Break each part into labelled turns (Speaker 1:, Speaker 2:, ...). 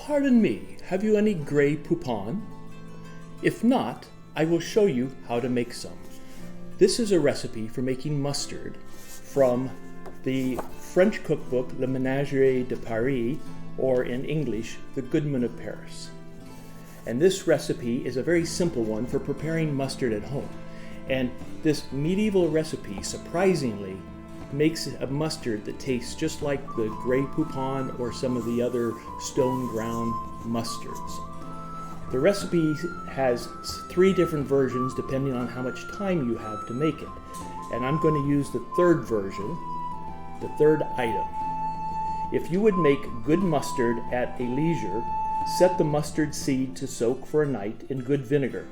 Speaker 1: Pardon me, have you any Grey Poupon? If not, I will show you how to make some. This is a recipe for making mustard from the French cookbook Le Ménagerie de Paris, or in English, the Goodman of Paris. And this recipe is a very simple one for preparing mustard at home. And this medieval recipe, surprisingly, makes a mustard that tastes just like the Grey Poupon or some of the other stone ground mustards. The recipe has 3 different versions depending on how much time you have to make it. And I'm going to use the third version, the third item. If you would make good mustard at a leisure, set the mustard seed to soak for a night in good vinegar.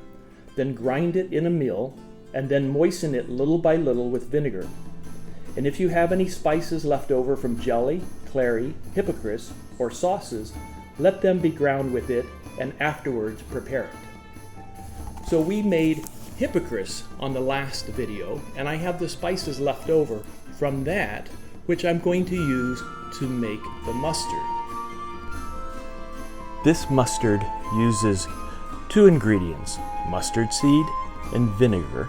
Speaker 1: Then grind it in a mill and then moisten it little by little with vinegar. And if you have any spices left over from jelly, clary, hippocras, or sauces, let them be ground with it and afterwards prepare it. So we made hippocras on the last video, and I have the spices left over from that, which I'm going to use to make the mustard. This mustard uses 2 ingredients, mustard seed and vinegar.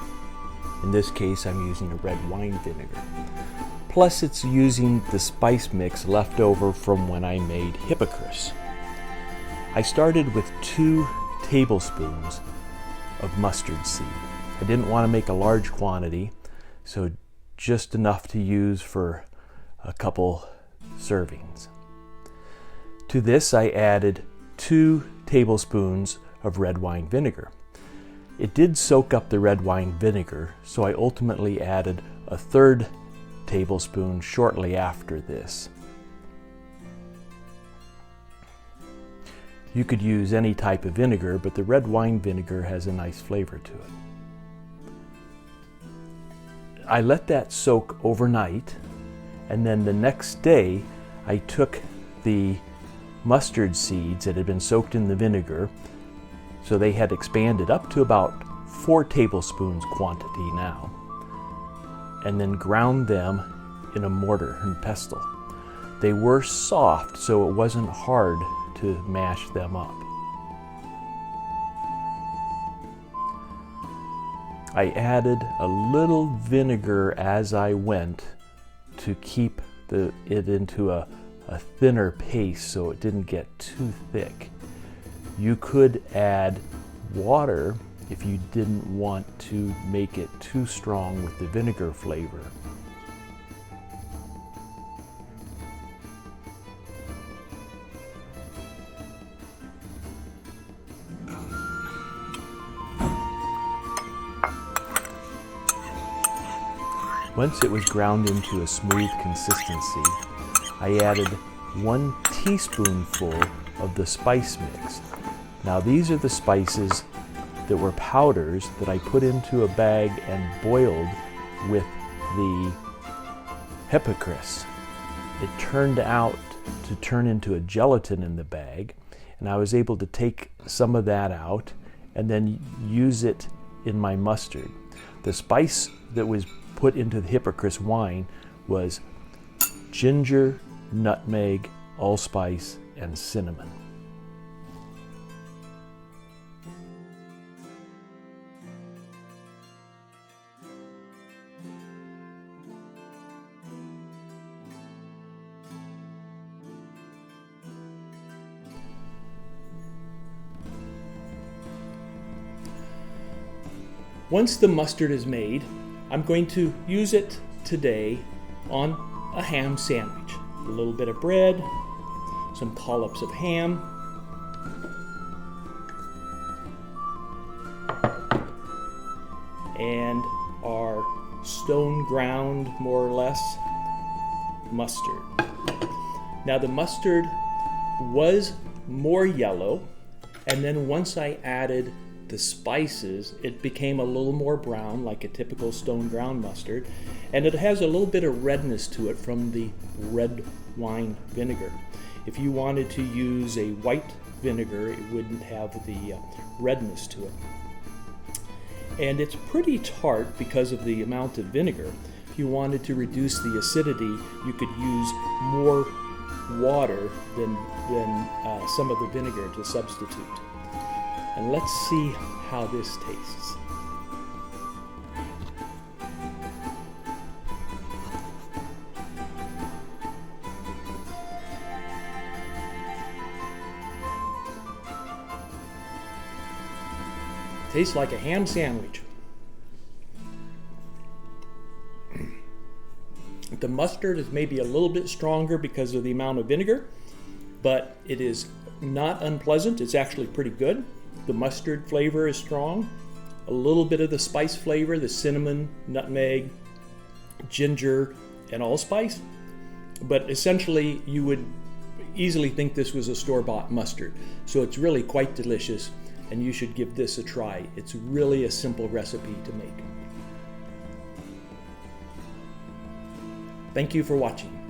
Speaker 1: In this case, I'm using a red wine vinegar. Plus, it's using the spice mix left over from when I made hippocras. I started with 2 tablespoons of mustard seed. I didn't want to make a large quantity, so just enough to use for a couple servings. To this, I added 2 tablespoons of red wine vinegar. It did soak up the red wine vinegar, so I ultimately added a 1/3 tablespoon shortly after this. You could use any type of vinegar, but the red wine vinegar has a nice flavor to it. I let that soak overnight, and then the next day I took the mustard seeds that had been soaked in the vinegar, so they had expanded up to about 4 tablespoons quantity now, and then ground them in a mortar and pestle. They were soft, so it wasn't hard to mash them up. I added a little vinegar as I went to keep it into a thinner paste so it didn't get too thick. You could add water if you didn't want to make it too strong with the vinegar flavor. Once it was ground into a smooth consistency, I added 1 teaspoonful of the spice mix. Now these are the spices that were powders that I put into a bag and boiled with the hippocras. It turned out to turn into a gelatin in the bag, and I was able to take some of that out and then use it in my mustard. The spice that was put into the hippocras wine was ginger, nutmeg, allspice, and cinnamon. Once the mustard is made, I'm going to use it today on a ham sandwich. A little bit of bread, some collops of ham, and our stone ground, more or less, mustard. Now the mustard was more yellow, and then once I added the spices, it became a little more brown, like a typical stone ground mustard, and it has a little bit of redness to it from the red wine vinegar. If you wanted to use a white vinegar, it wouldn't have the redness to it. And it's pretty tart because of the amount of vinegar. If you wanted to reduce the acidity, you could use more water than some of the vinegar to substitute. And let's see how this tastes. Tastes like a ham sandwich. The mustard is maybe a little bit stronger because of the amount of vinegar, but it is not unpleasant. It's actually pretty good. The mustard flavor is strong. A little bit of the spice flavor, the cinnamon, nutmeg, ginger, and allspice. But essentially, you would easily think this was a store-bought mustard. So it's really quite delicious, and you should give this a try. It's really a simple recipe to make. Thank you for watching.